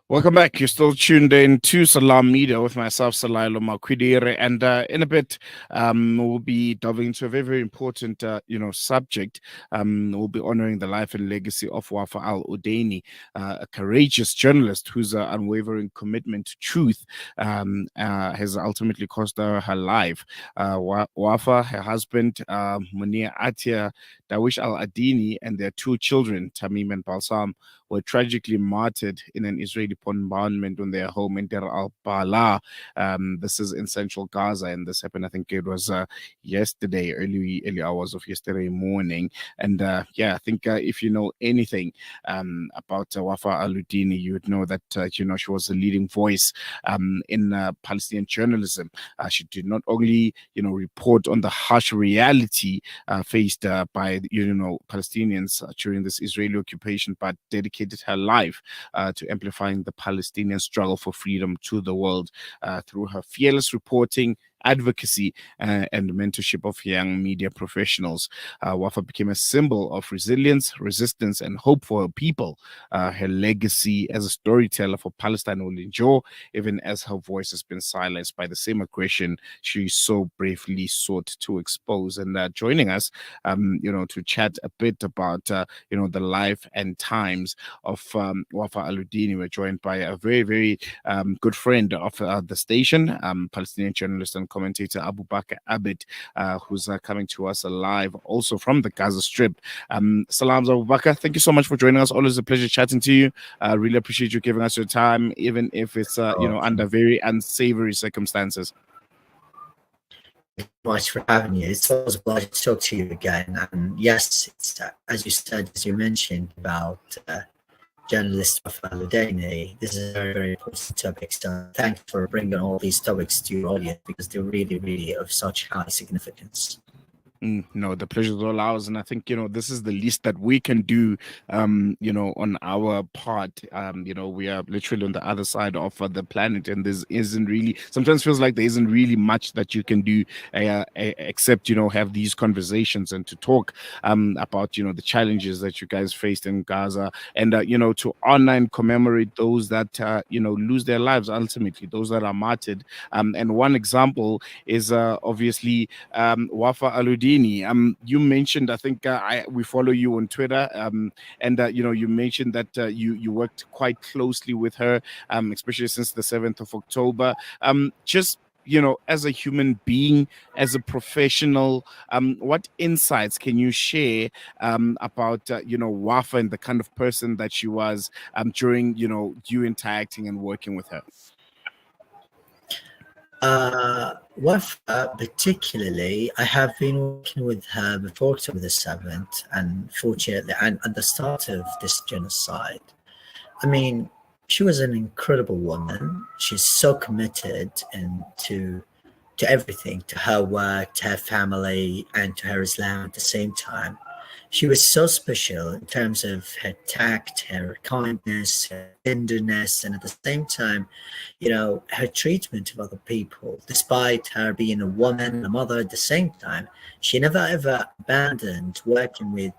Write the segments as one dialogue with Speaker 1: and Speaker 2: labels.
Speaker 1: Welcome back. You're still tuned in to Salam Media with myself, Salailo Makwidire, and in a bit, we'll be delving into a very, very important, subject. We'll be honoring the life and legacy of Wafa Aludaini, a courageous journalist whose unwavering commitment to truth has ultimately cost her life. Wafa, her husband, Munir Atia Dawish Al Adini, and their two children, Tamim and Balsam, were tragically martyred in an Israeli bombardment on their home in Deir al-Balah. This is in central Gaza, and this happened, I think it was yesterday, early hours of yesterday morning. And I think if you know anything about Wafa Aludini, you would know that, she was a leading voice in Palestinian journalism. She did not only, report on the harsh reality faced by, Palestinians during this Israeli occupation, but dedicated her life to amplifying the Palestinian struggle for freedom to the world through her fearless reporting, advocacy, and mentorship of young media professionals. Wafa became a symbol of resilience, resistance, and hope for her people. Her legacy as a storyteller for Palestine will endure, even as her voice has been silenced by the same aggression she so bravely sought to expose. And joining us, to chat a bit about, the life and times of Wafa Aludini, we're joined by a very, very good friend of the station, Palestinian journalist and commentator Abubaker Abed, who's coming to us live also from the Gaza Strip. Salams, Abubaker. Thank you so much for joining us. Always a pleasure chatting to you. Really appreciate you giving us your time, even if it's under very unsavory circumstances.
Speaker 2: Thank you much for having me. It's always a pleasure to talk to you again. And yes, it's as you said, as you mentioned about journalist Wafa Aludaini. This is a very, very important topic. So thanks for bringing all these topics to your audience because they're really, really of such high significance.
Speaker 1: No, the pleasure is all ours, and I think this is the least that we can do. On our part, we are literally on the other side of the planet, and there isn't really. Sometimes feels like there isn't really much that you can do except have these conversations and to talk about the challenges that you guys faced in Gaza, and to honor and commemorate those that lose their lives ultimately, those that are martyred. And one example is obviously Wafa Aludini. You mentioned, I think we follow you on Twitter, and you mentioned that you worked quite closely with her, especially since the 7th of October. Just as a human being, as a professional, what insights can you share about Wafa and the kind of person that she was during you interacting and working with her?
Speaker 2: Wafa, particularly, I have been working with her before October the 7th, and fortunately, and at the start of this genocide. I mean, she was an incredible woman. She's so committed and to everything, to her work, to her family, and to her Islam at the same time. She was so special in terms of her tact, her kindness, her tenderness, and at the same time, her treatment of other people. Despite her being a woman, a mother at the same time, she never ever abandoned working with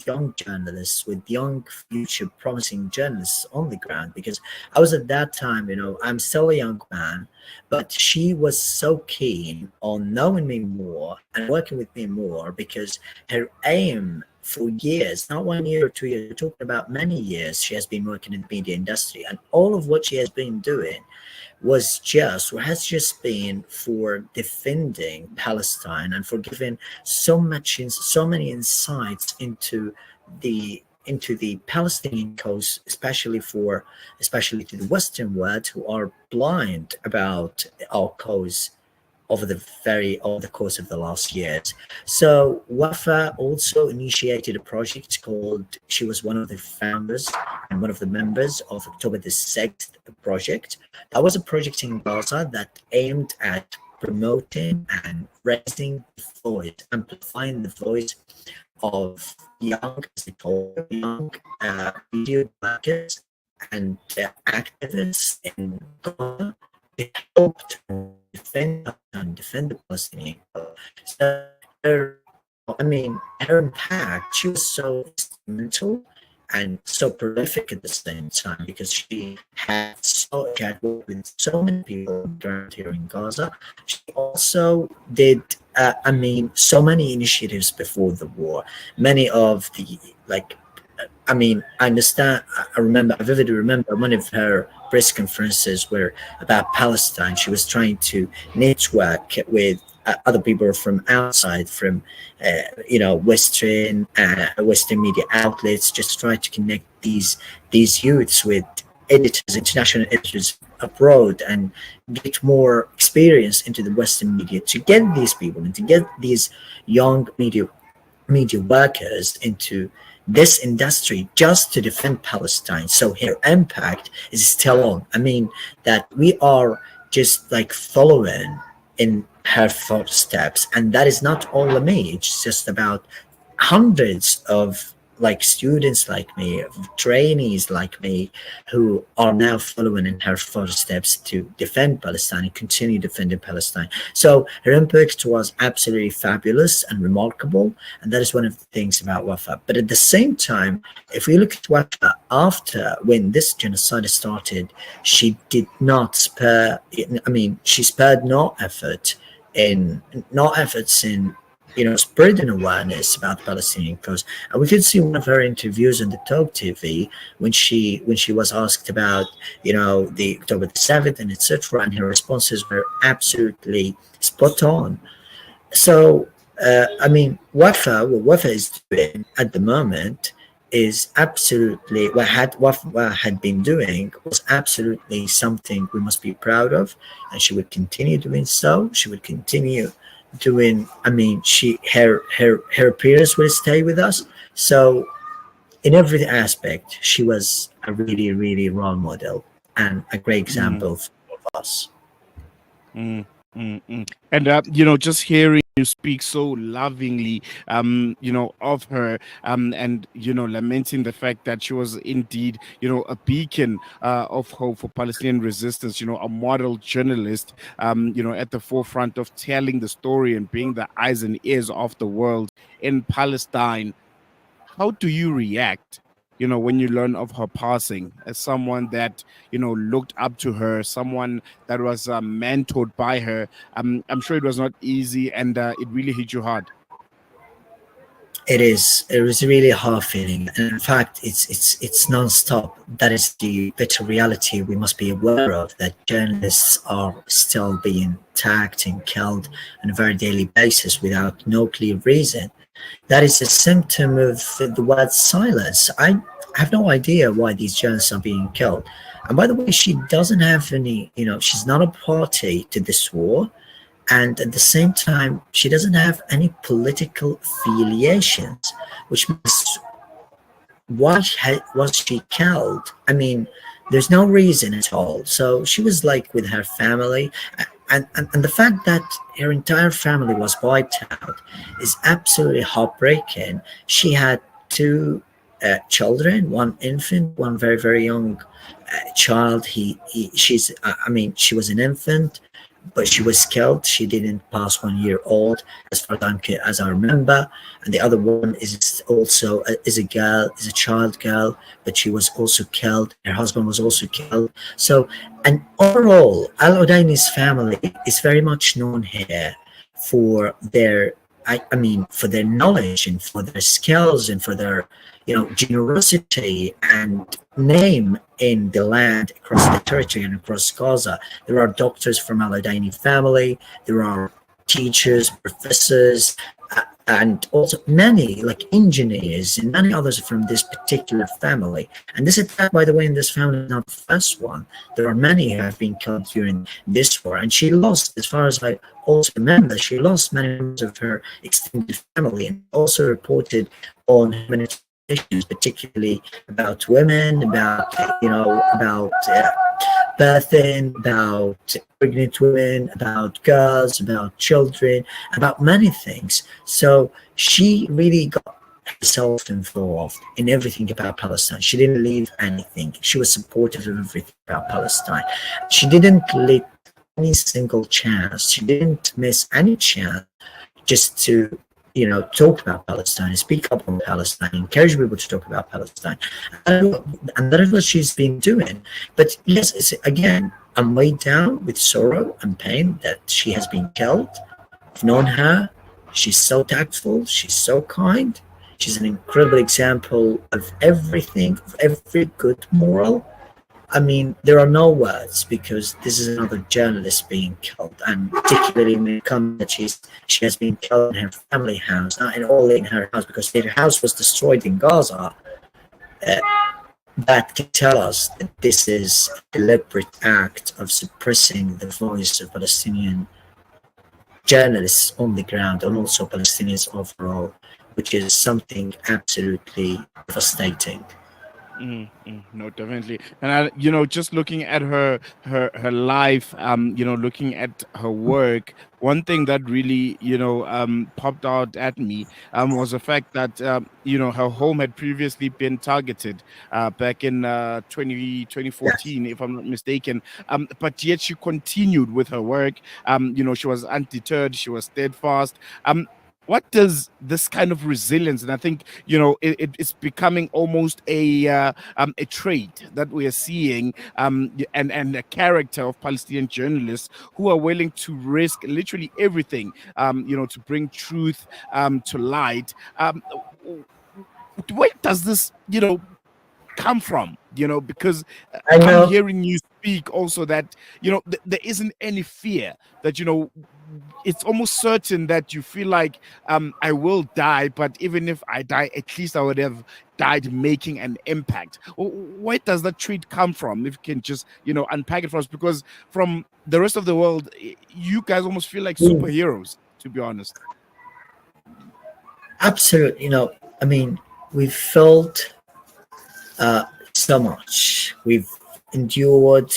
Speaker 2: young journalists, with young future promising journalists on the ground. Because I was at that time, I'm still a young man, but she was so keen on knowing me more and working with me more because her aim for years, not 1 year or 2 years, we're talking about many years, she has been working in the media industry, and all of what she has been doing has just been for defending Palestine and for giving so many insights into the Palestinian cause, especially to the Western world who are blind about our cause over the course of the last years. So Wafa also initiated a project called, she was one of the founders and one of the members of October the 6th project. That was a project in Gaza that aimed at promoting and raising the voice, amplifying the voice of young, as they call them, young video workers and activists in Gaza. They helped defend the Palestinian cause. So her impact, she was so instrumental and so prolific at the same time, because she had worked with so many people on the ground here in Gaza. She also did, so many initiatives before the war. Many of the, like, I understand. I vividly remember one of her press conferences were about Palestine. She was trying to network with other people from outside, from Western media outlets, just try to connect these youths with editors, international editors abroad, and get more experience into the Western media, to get these people and to get these young media workers into this industry just to defend Palestine. So her impact is still on. That we are just like following in her footsteps, and that is not only me. It's just about hundreds of like students like me, trainees like me, who are now following in her footsteps to defend Palestine and continue defending Palestine. So her impact was absolutely fabulous and remarkable, and that is one of the things about Wafa. But at the same time, if we look at Wafa after, when this genocide started, she did not spare. She spared no efforts in spreading awareness about the Palestinian cause. And we could see one of her interviews on the Talk TV when she was asked about the October the 7th and etc., and her responses were absolutely spot on. So what Wafa is doing at the moment is absolutely what had been doing was absolutely something we must be proud of, and she would continue doing so. She would continue doing. Her peers will stay with us. So in every aspect, she was a really, really role model and a great example for all of us.
Speaker 1: And just hearing you speak so lovingly, of her, and lamenting the fact that she was indeed, a beacon of hope for Palestinian resistance, a model journalist, at the forefront of telling the story and being the eyes and ears of the world in Palestine. How do you react, when you learn of her passing, as someone that, looked up to her, someone that was mentored by her? I'm sure it was not easy, and it really hit you hard.
Speaker 2: It was really a hard feeling, and in fact it's non-stop. That is the bitter reality we must be aware of, that journalists are still being attacked and killed on a very daily basis without no clear reason. That is a symptom of the word silence. I have no idea why these journalists are being killed. And by the way, she doesn't have any, she's not a party to this war. And at the same time, she doesn't have any political affiliations, which means was she killed? There's no reason at all. So she was like with her family. And the fact that her entire family was wiped out is absolutely heartbreaking. She had two children, one infant, one very, very young child. She was an infant, but she was killed. She didn't pass 1 year old, as far as I remember. And the other one is also is a child girl, but she was also killed. Her husband was also killed. So, and overall, Al-Udaini's family is very much known here for their, for their knowledge and for their skills and for their, generosity and name in the land, across the territory and across Gaza. There are doctors from Al-Udaini family. There are teachers, professors, and also many like engineers and many others from this particular family. And this attack, by the way, in this family is not the first one. There are many who have been killed during this war, and she lost, as far as I also remember, she lost many members of her extended family, and also reported on humanitarian issues, particularly about women, about birthing, about pregnant women, about girls, about children, about many things. So she really got herself involved in everything about Palestine. She didn't leave anything. She was supportive of everything about Palestine. She didn't let any single chance. She didn't miss any chance just to talk about Palestine, speak up on Palestine, encourage people to talk about Palestine, and that is what she's been doing. But yes, it's, again, I'm weighed down with sorrow and pain that she has been killed. I've known her. She's so tactful. She's so kind. She's an incredible example of everything, of every good moral. I mean, there are no words because this is another journalist being killed, and particularly when it comes that she has been killed in her family house, not in only in her house, because their house was destroyed in Gaza. Uh, that can tell us that this is a deliberate act of suppressing the voice of Palestinian journalists on the ground and also Palestinians overall, which is something absolutely devastating.
Speaker 1: No, definitely. And just looking at her life, looking at her work, one thing that really, popped out at me, was the fact that, her home had previously been targeted, back in 2014, if I'm not mistaken. But yet she continued with her work. She was undeterred. She was steadfast. What does this kind of resilience, and I think it's becoming almost a trait that we are seeing, and a character of Palestinian journalists who are willing to risk literally everything, to bring truth to light. Where does this come from? Because I'm hearing you speak also that there isn't any fear, that it's almost certain that you feel like, I will die, but even if I die, at least I would have died making an impact. Where does that trait come from? If you can just unpack it for us, because from the rest of the world, you guys almost feel like superheroes, to be honest.
Speaker 2: Absolutely. I mean, we've felt so much. We've endured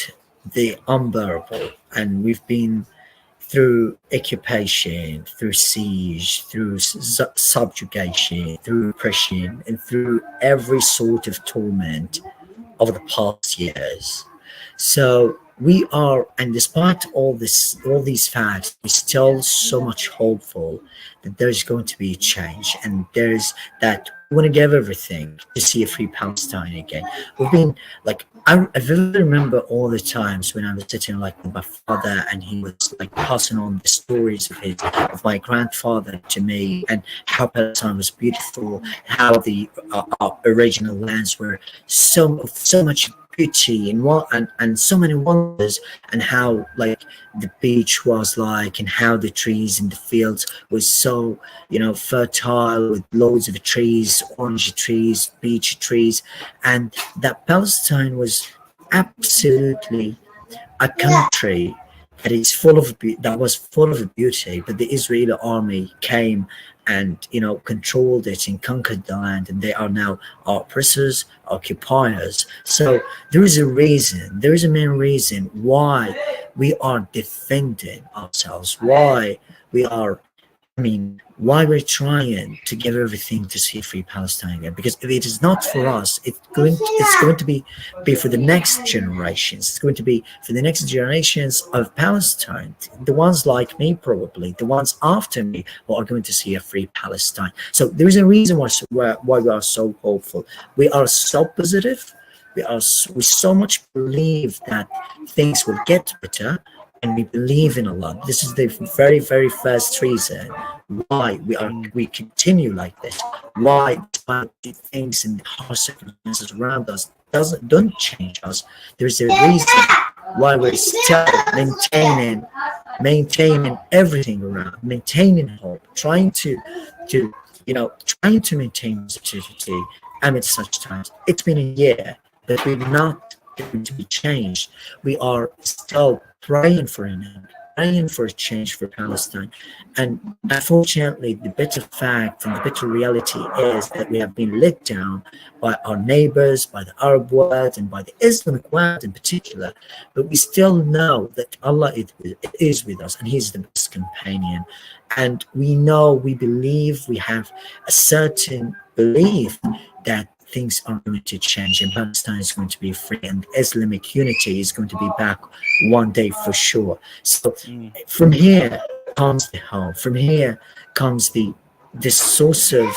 Speaker 2: the unbearable, and we've been through occupation, through siege, through subjugation, through oppression, and through every sort of torment over the past years. So we are, and despite all these facts, we're still so much hopeful that there's going to be a change, and there's that we want to give everything to see a free Palestine again. We've been like, I vividly remember all the times when I was sitting like with my father, and he was like passing on the stories of my grandfather to me, and how Palestine was beautiful, how the original lands were so much beauty and so many wonders, and how like the beach was like, and how the trees in the fields was so fertile with loads of trees, orange trees, beech trees, and that Palestine was absolutely a country that was full of beauty, but the Israeli army came and controlled it and conquered the land, and they are now our oppressors, occupiers. So there is a main reason why we are defending ourselves, why we're trying to give everything to see free Palestine again. Because if it is not for us, it's going to be for the next generations. It's going to be for the next generations of Palestine, the ones like me, probably the ones after me, who are going to see a free Palestine. So there is a reason why we are so hopeful. We are so positive. We so much believe that things will get better, and we believe in Allah. This is the very, very first reason why we continue like this. Why, despite the things and the harsh circumstances around us don't change us, there's a reason why we're still maintaining everything around, maintaining hope, trying to maintain positivity amid such times. It's been a year, but we're not going to be changed. We are still praying for an end, praying for a change for Palestine. And unfortunately, the bitter fact and the bitter reality is that we have been let down by our neighbors, by the Arab world, and by the Islamic world in particular. But we still know that Allah is with us, and He's the best companion. And we believe, we have a certain belief that things are going to change, and Palestine is going to be free, and Islamic unity is going to be back one day for sure. So from here comes the hope. From here comes the this source of,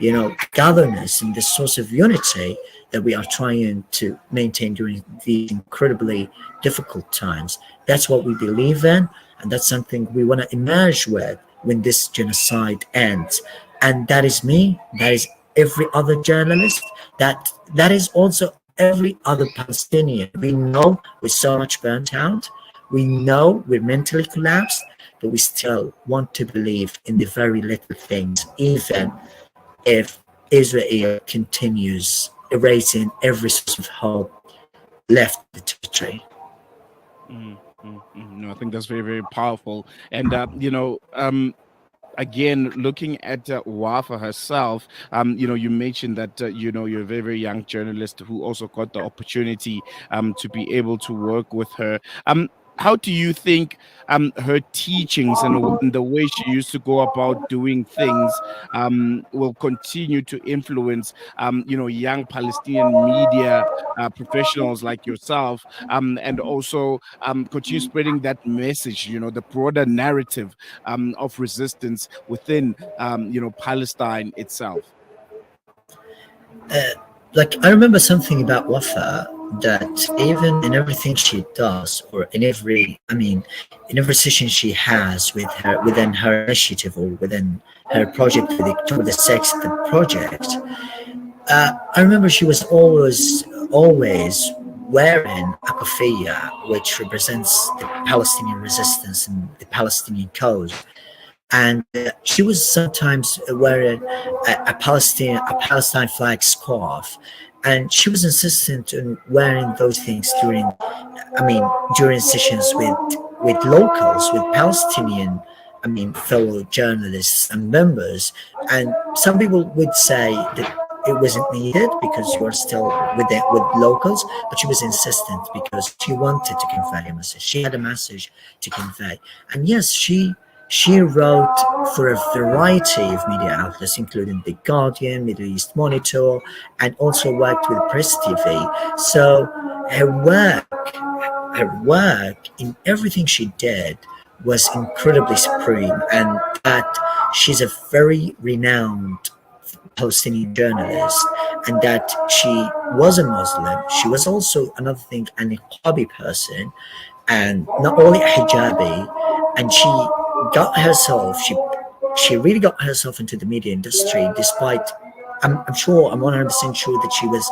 Speaker 2: togetherness and this source of unity that we are trying to maintain during these incredibly difficult times. That's what we believe in, and that's something we want to emerge with when this genocide ends. And that is me, that is every other journalist, that is also every other Palestinian. We know we're so much burnt out, we know we're mentally collapsed, but we still want to believe in the very little things, even if Israel continues erasing every source of hope left in the territory.
Speaker 1: No, I think that's very, very powerful. And, again, looking at Wafa herself, you mentioned that, you're a very, very young journalist who also got the opportunity to be able to work with her. How do you think her teachings and the way she used to go about doing things will continue to influence, young Palestinian media professionals like yourself, and also continue spreading that message, the broader narrative of resistance within, Palestine itself?
Speaker 2: Like, I remember something about Wafa, that even in everything she does, or in every session she has with her within her initiative or within her project with the Sex the project, I remember she was always wearing a kafia, which represents the Palestinian resistance and the Palestinian cause. And she was sometimes wearing a Palestine flag scarf, and she was insistent on wearing those things during sessions with locals, with Palestinian, fellow journalists and members. And some people would say that it wasn't needed because you are still with locals, but she was insistent because she wanted to convey a message. She had a message to convey, and yes, she wrote for a variety of media outlets, including The Guardian, Middle East Monitor, and also worked with Press TV. So her work in everything she did was incredibly supreme, and that she's a very renowned Palestinian journalist, and that she was a Muslim. She was also, another thing, a niqabi person, and not only a hijabi. And she really got herself into the media industry, despite, I'm 100% sure that she was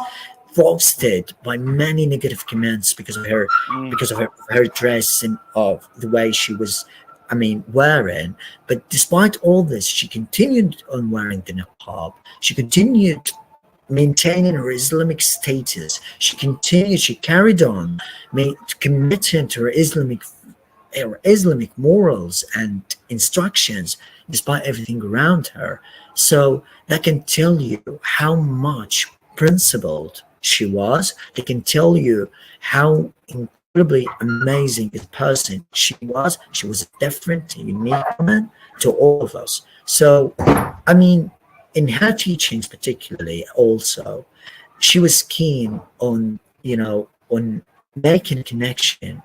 Speaker 2: roasted by many negative comments because of her
Speaker 1: Mm.
Speaker 2: because of her dress and of the way she was, wearing. But despite all this, she continued on wearing the niqab. She continued maintaining her Islamic status. She carried on, committing to her Islamic morals and instructions despite everything around her. So that can tell you how much principled she was. They can tell you how incredibly amazing a person she was. She was a different, unique woman to all of us. So, in her teachings, particularly, also, she was keen on making a connection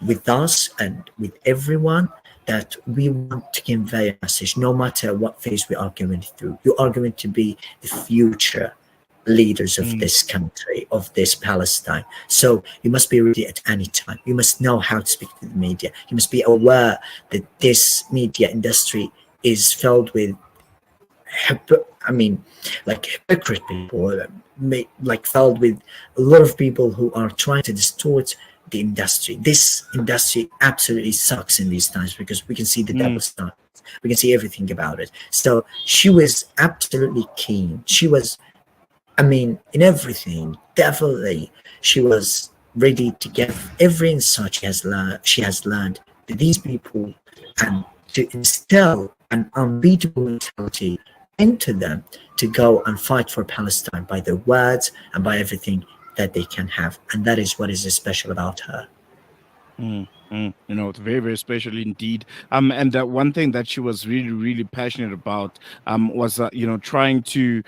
Speaker 2: with us and with everyone, that we want to convey a message no matter what phase we are going through. You are going to be the future leaders of
Speaker 1: Mm.
Speaker 2: this country, of this Palestine. So you must be ready at any time. You must know how to speak to the media. You must be aware that this media industry is filled with like hypocrite people, like filled with a lot of people who are trying to distort the industry. This industry absolutely sucks in these times because we can see the
Speaker 1: Mm.
Speaker 2: double standards. We can see everything about it. So she was absolutely keen. She was, in everything, definitely, she was ready to give every insight she has learned to these people, and to instill an unbeatable mentality into them to go and fight for Palestine by their words and by everything that they can have. And that is what is special about her.
Speaker 1: It's very, very special indeed. And one thing that she was really, really passionate about was, trying to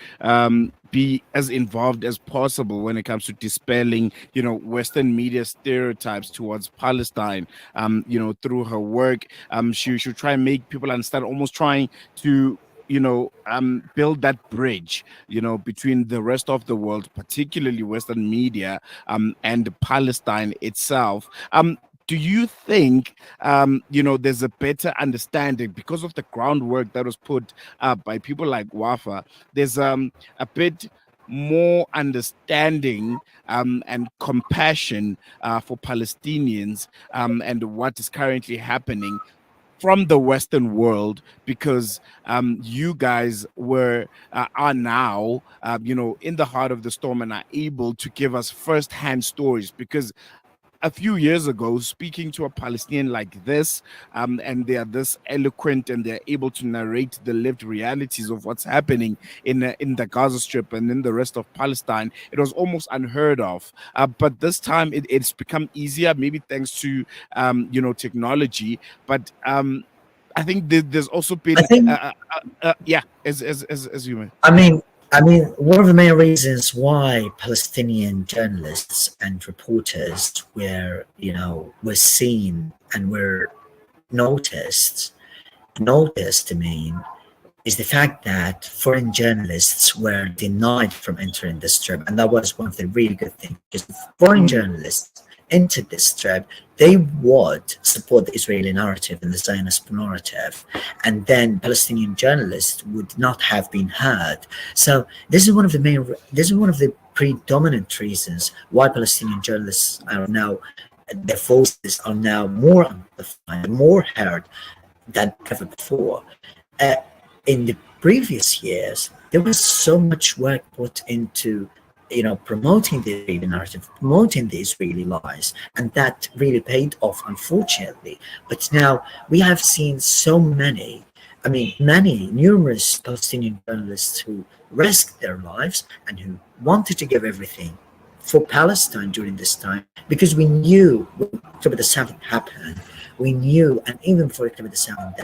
Speaker 1: be as involved as possible when it comes to dispelling, Western media stereotypes towards Palestine. Through her work, she should try and make people understand, almost trying to build that bridge, between the rest of the world, particularly Western media, and Palestine itself. Do you think, there's a better understanding because of the groundwork that was put up by people like Wafa? There's a bit more understanding and compassion for Palestinians, and what is currently happening from the Western world, because you guys are now in the heart of the storm and are able to give us first-hand stories. Because a few years ago, speaking to a Palestinian like this, and they are this eloquent and they're able to narrate the lived realities of what's happening in the Gaza Strip and in the rest of Palestine, it was almost unheard of. But this time, it's become easier, maybe thanks to technology. But I think there's also
Speaker 2: I
Speaker 1: been
Speaker 2: think,
Speaker 1: yeah, as you may.
Speaker 2: I mean, one of the main reasons why Palestinian journalists and reporters were seen and were noticed, I mean, is the fact that foreign journalists were denied from entering the strip, and that was one of the really good things. Because if foreign
Speaker 1: Mm,
Speaker 2: journalists entered the strip, they would support the Israeli narrative and the Zionist narrative, and then Palestinian journalists would not have been heard. So this is one of the predominant reasons why Palestinian journalists are now, their voices are now more amplified, more heard than ever before. Uh, in the previous years, there was so much work put into, promoting the Israeli narrative, promoting the Israeli lies, and that really paid off, unfortunately. But now we have seen so many, numerous Palestinian journalists who risked their lives and who wanted to give everything for Palestine during this time, because we knew when October the 7th happened, we knew, and even for October the 7th,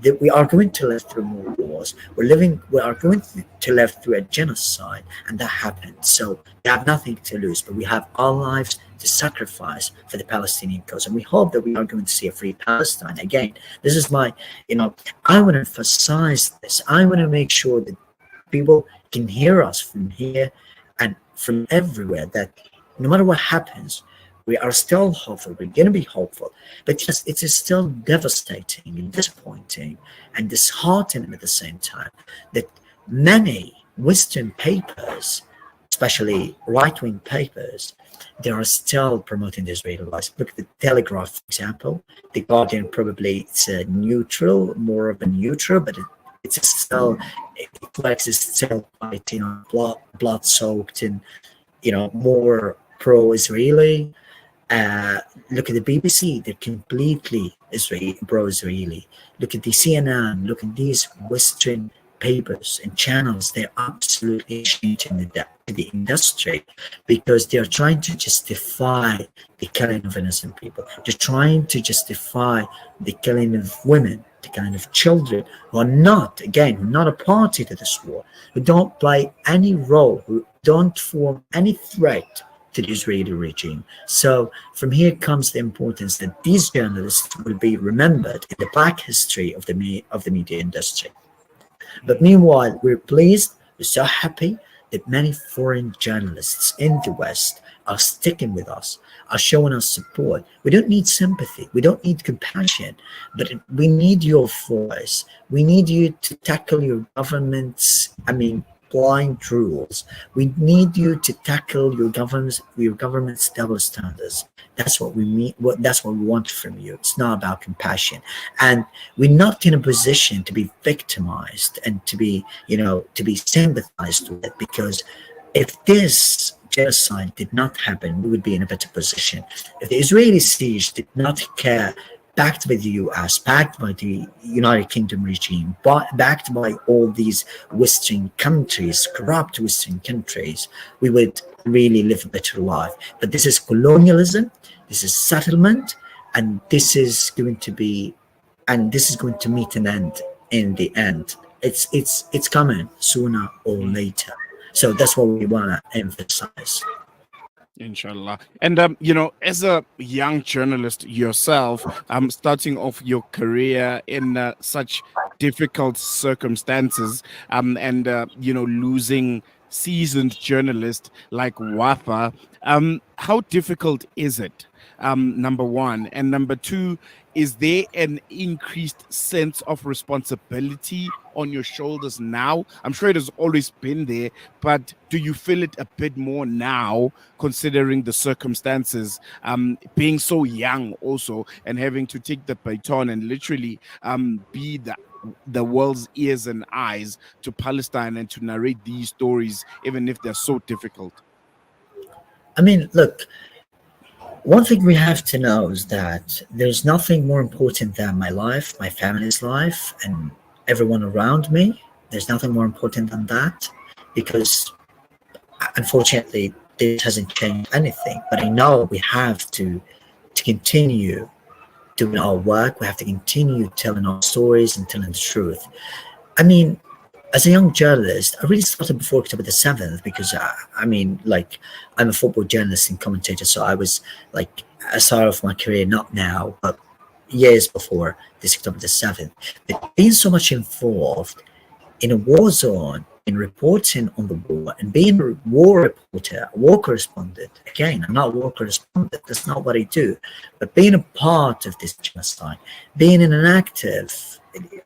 Speaker 2: that we are going to live through more wars. We are going to live through a genocide, and that happened. So we have nothing to lose, but we have our lives to sacrifice for the Palestinian cause, and we hope that we are going to see a free Palestine again. This is I want to emphasize this. I want to make sure that people can hear us from here and from everywhere, that no matter what happens, we are still hopeful. We're going to be hopeful. But yes, it is still devastating and disappointing and disheartening at the same time that many Western papers, especially right-wing papers, they are still promoting the Israeli lies. Look at the Telegraph, for example. The Guardian, probably it's a neutral, more of a neutral, but it's still, it reflects, it's still quite, blood-soaked and, more pro-Israeli. Look at the BBC, they're completely pro-Israeli. Look at the CNN, look at these Western papers and channels, they're absolutely changing the industry, because they're trying to justify the killing of innocent people. They're trying to justify the killing of women, the killing of children who are not, again, not a party to this war, who don't play any role, who don't form any threat to the Israeli regime. So from here comes the importance that these journalists will be remembered in the black history of the media industry. But meanwhile, we're pleased, we're so happy that many foreign journalists in the West are sticking with us, are showing us support. We don't need sympathy, we don't need compassion, but we need your voice. We need you to tackle your government's, blind rules. We need you to tackle your government's double standards. That's what we mean. That's what we want from you. It's not about compassion, and we're not in a position to be victimized and to be sympathized with, because if this genocide did not happen, we would be in a better position. If the Israeli siege did not care, backed by the US, backed by the United Kingdom regime, backed by all these Western countries, corrupt Western countries, we would really live a better life. But this is colonialism, this is settlement, and this is going to meet an end in the end. It's coming sooner or
Speaker 1: mm.
Speaker 2: later. So that's what we want to emphasize.
Speaker 1: Inshallah. And as a young journalist yourself, starting off your career in such difficult circumstances, and losing seasoned journalist like Wafa. How difficult is it? Number one, and number two, is there an increased sense of responsibility on your shoulders now? I'm sure it has always been there, but do you feel it a bit more now, considering the circumstances, being so young also, and having to take the baton and literally be the world's ears and eyes to Palestine and to narrate these stories, even if they're so difficult?
Speaker 2: I mean, look, one thing we have to know is that there's nothing more important than my life, my family's life, and everyone around me. There's nothing more important than that, because unfortunately this hasn't changed anything. But I know we have to continue doing our work. We have to continue telling our stories and telling the truth. I mean, as a young journalist, I really started before October the 7th, because like, I'm a football journalist and commentator. So I was like, I started off my career, not now, but years before this October the 7th. But being so much involved in a war zone, in reporting on the war, and being a war reporter, a war correspondent. Again, I'm not a war correspondent, that's not what I do. But being a part of this genocide, being in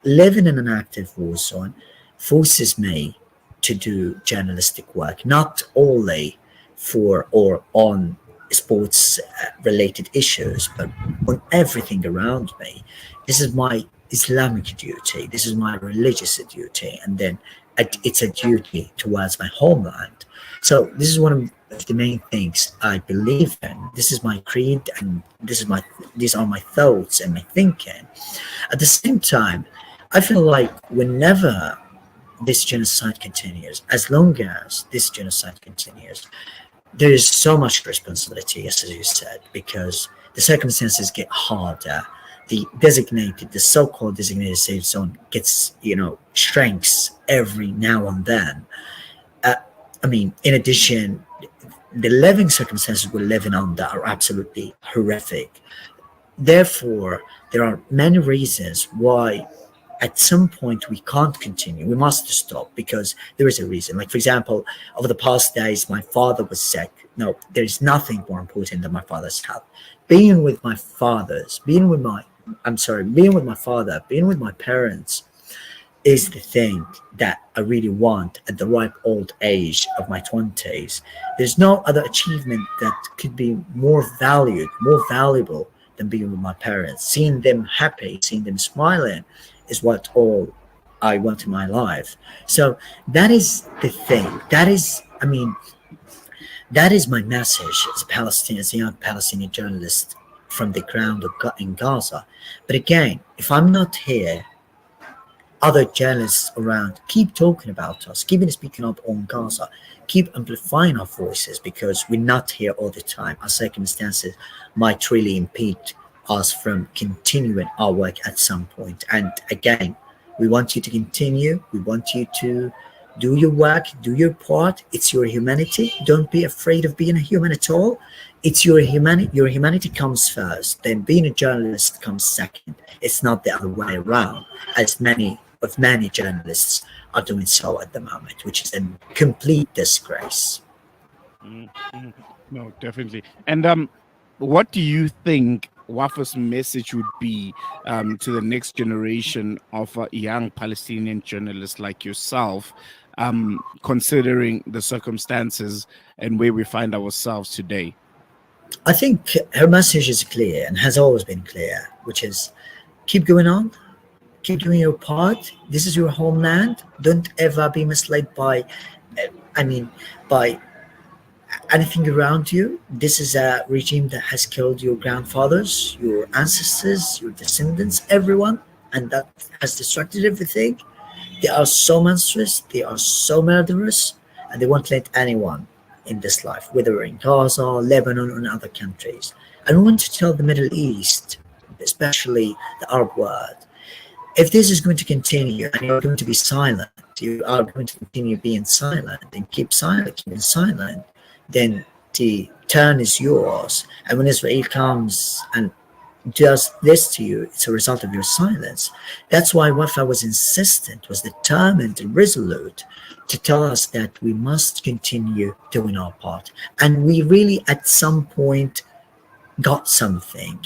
Speaker 2: living in an active war zone, forces me to do journalistic work, not only for or on sports related issues, but on everything around me. This is my Islamic duty, this is my religious duty, and then it's a duty towards my homeland. So this is one of the main things I believe in. This is my creed, and these are my thoughts and my thinking. At the same time, I feel like whenever this genocide continues, as long as this genocide continues, there is so much responsibility, as you said, because the circumstances get harder. The so-called designated safe zone gets, shrinks every now and then. In addition, the living circumstances we're living under are absolutely horrific. Therefore, there are many reasons why at some point we can't continue. We must stop, because there is a reason. Like, for example, over the past days, my father was sick. No, there is nothing more important than my father's health. Being with my father, being with my parents is the thing that I really want at the ripe old age of my 20s. There's no other achievement that could be more valued, more valuable than being with my parents. Seeing them happy, seeing them smiling is what all I want in my life. So that is the thing. That is my message as a young Palestinian journalist from the ground in Gaza. But again, if I'm not here, other journalists around keep talking about us, keep speaking up on Gaza, keep amplifying our voices, because we're not here all the time. Our circumstances might really impede us from continuing our work at some point. And again, we want you to continue. We want you to do your work, do your part. It's your humanity. Don't be afraid of being a human at all. It's your humanity. Your humanity comes first, then being a journalist comes second. It's not the other way around, as many journalists are doing so at the moment, which is a complete disgrace.
Speaker 1: Mm-hmm. No, definitely. And what do you think Wafa's message would be to the next generation of young Palestinian journalists like yourself, considering the circumstances and where we find ourselves today?
Speaker 2: I think her message is clear and has always been clear, which is keep going on, keep doing your part. This is your homeland. Don't ever be misled by anything around you. This is a regime that has killed your grandfathers, your ancestors, your descendants, everyone, and that has destructed everything. They are so monstrous, they are so murderous, and they won't let anyone in this life, whether in Gaza, Lebanon, or in other countries. And we want to tell the Middle East, especially the Arab world, if this is going to continue and you're going to be silent, you are going to continue being silent and keeping silent, then the turn is yours. And when Israel comes and does this to you, it's a result of your silence. That's why Wafa was insistent, was determined and resolute to tell us that we must continue doing our part. And we really, at some point, got something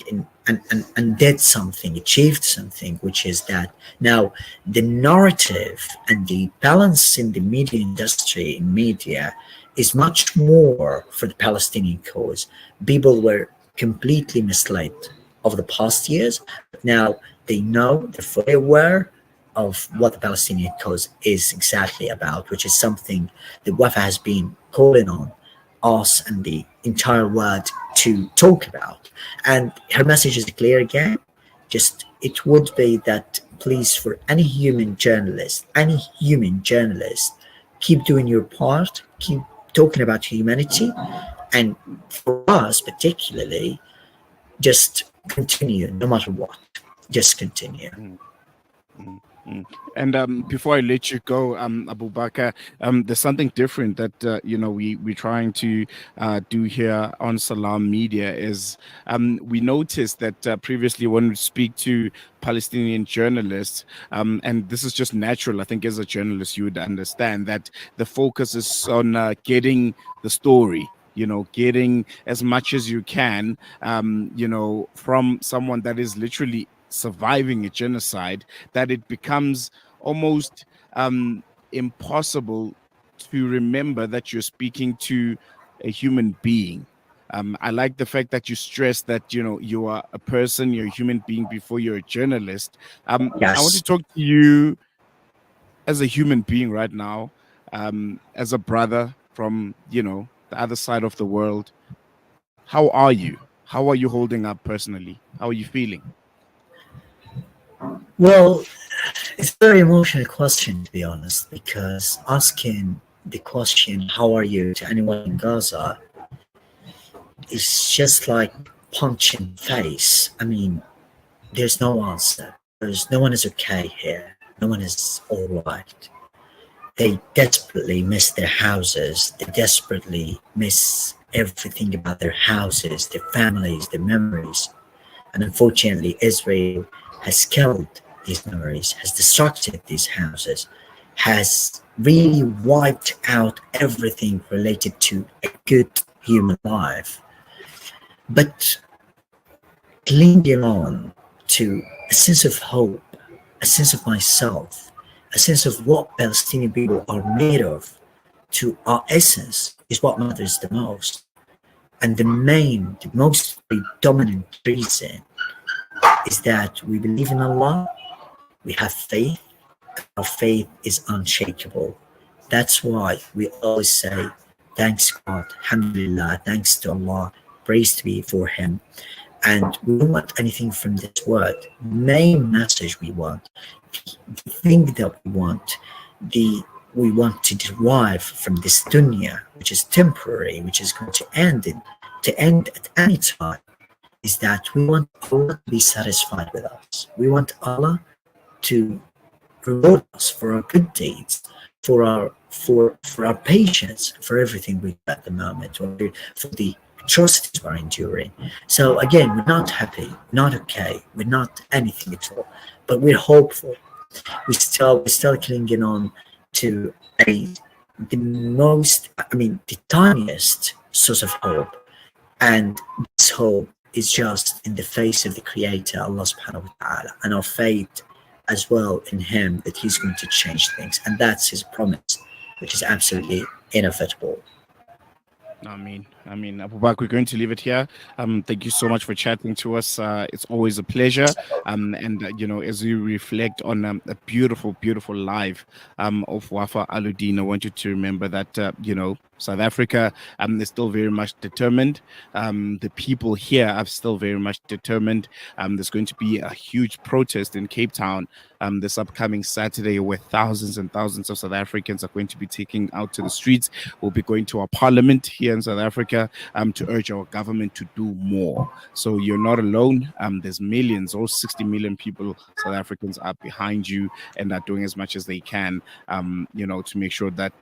Speaker 2: and did something, achieved something, which is that now the narrative and the balance in the media industry, in media, is much more for the Palestinian cause. People were completely misled over the past years. Now they know, they're fully aware of what the Palestinian cause is exactly about, which is something that Wafa has been calling on us and the entire world to talk about. And her message is clear again. Just it would be that please, for any human journalist, keep doing your part, keep talking about humanity, and for us particularly, just continue no matter what. Just continue.
Speaker 1: Mm, mm, mm. And before I let you go, Abubaker, there's something different that we're trying to do here on Salam Media. Is we noticed that previously when we speak to Palestinian journalists, and this is just natural. I think as a journalist, you would understand that the focus is on getting the story. Getting as much as you can, from someone that is literally surviving a genocide, that it becomes almost impossible to remember that you're speaking to a human being. I like the fact that you stress that you are a person, you're a human being before you're a journalist. I want to
Speaker 2: Yes.
Speaker 1: talk to you as a human being right now, as a brother from the other side of the world. How are you? How are you holding up personally? How are you feeling?
Speaker 2: Well, it's a very emotional question, to be honest, because asking the question, how are you, to anyone in Gaza is just like punching face. I mean, there's no answer. No one is okay here. No one is all right. They desperately miss their houses. They desperately miss everything about their houses, their families, their memories. And unfortunately, Israel has killed these memories, has destructed these houses, has really wiped out everything related to a good human life. But clinging on to a sense of hope, a sense of myself, a sense of what Palestinian people are made of, to our essence, is what matters the most. And the most predominant reason is that we believe in Allah, we have faith, our faith is unshakable. That's why we always say, thanks God, Alhamdulillah, thanks to Allah, praise to be for Him. And we don't want anything from this world. Main message we want, the thing that we want to derive from this dunya, which is temporary, which is going to end at any time, is that we want Allah to be satisfied with us. We want Allah to reward us for our good deeds, for our patience, for everything we do at the moment, or for the atrocities we're enduring. So again, we're not happy, not okay, we're not anything at all, but we're hopeful. We're still clinging on to the tiniest source of hope, and this hope is just in the face of the Creator, Allah subhanahu wa ta'ala, and our faith as well in Him that He's going to change things. And that's His promise, which is absolutely inevitable.
Speaker 1: Abubakar, we're going to leave it here. Thank you so much for chatting to us. It's always a pleasure. And as you reflect on a beautiful, beautiful life of Wafa Aludaini, I want you to remember that South Africa is still very much determined. The people here are still very much determined. There's going to be a huge protest in Cape Town this upcoming Saturday, where thousands and thousands of South Africans are going to be taking out to the streets. We'll be going to our parliament here in South Africa. Africa to urge our government to do more. So you're not alone. There's millions, or 60 million people, South Africans, are behind you and are doing as much as they can, to make sure that,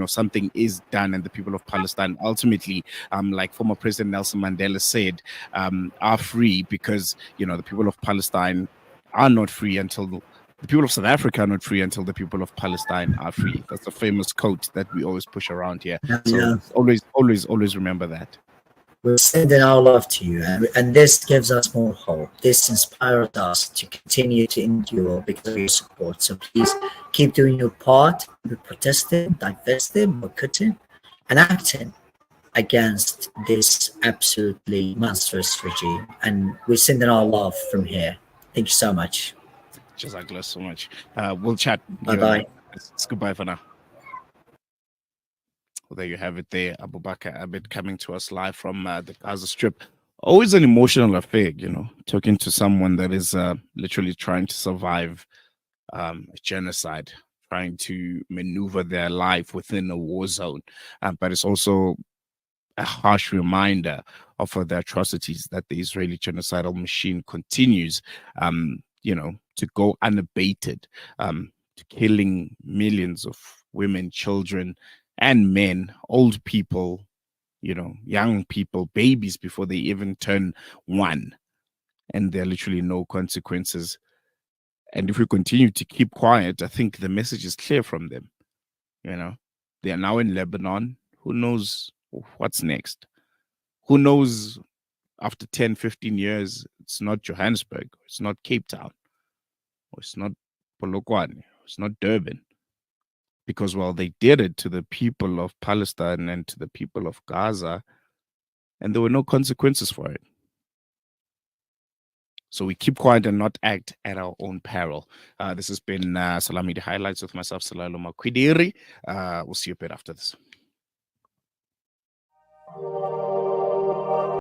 Speaker 1: something is done, and the people of Palestine ultimately, like former President Nelson Mandela said, are free, because, the people of Palestine are not free until the people of South Africa are not free until the people of Palestine are free. That's a famous quote that we always push around here. So always remember that.
Speaker 2: We're sending our love to you, and this gives us more hope. This inspires us to continue to endure because of your support. So please keep doing your part, be protesting, divesting, boycotting, and acting against this absolutely monstrous regime. And we're sending our love from here. Thank you so much.
Speaker 1: Jazakallah so much. We'll chat.
Speaker 2: Bye-bye.
Speaker 1: It's goodbye for now. Well, there you have it there. Abubaker Abed coming to us live from the Gaza Strip. Always an emotional affair, talking to someone that is literally trying to survive a genocide, trying to maneuver their life within a war zone. But it's also a harsh reminder of the atrocities that the Israeli genocidal machine continues, to go unabated, to killing millions of women, children, and men, old people, young people, babies before they even turn 1. And there are literally no consequences. And if we continue to keep quiet, I think the message is clear from them. They are now in Lebanon. Who knows what's next? Who knows, after 10, 15 years, it's not Johannesburg, it's not Cape Town, or it's not Polokwane, it's not Durban. Because, well, they did it to the people of Palestine and to the people of Gaza, and there were no consequences for it. So we keep quiet and not act at our own peril. This has been Salam Media Highlights with myself, Salailoma Kwidiri. We'll see you a bit after this.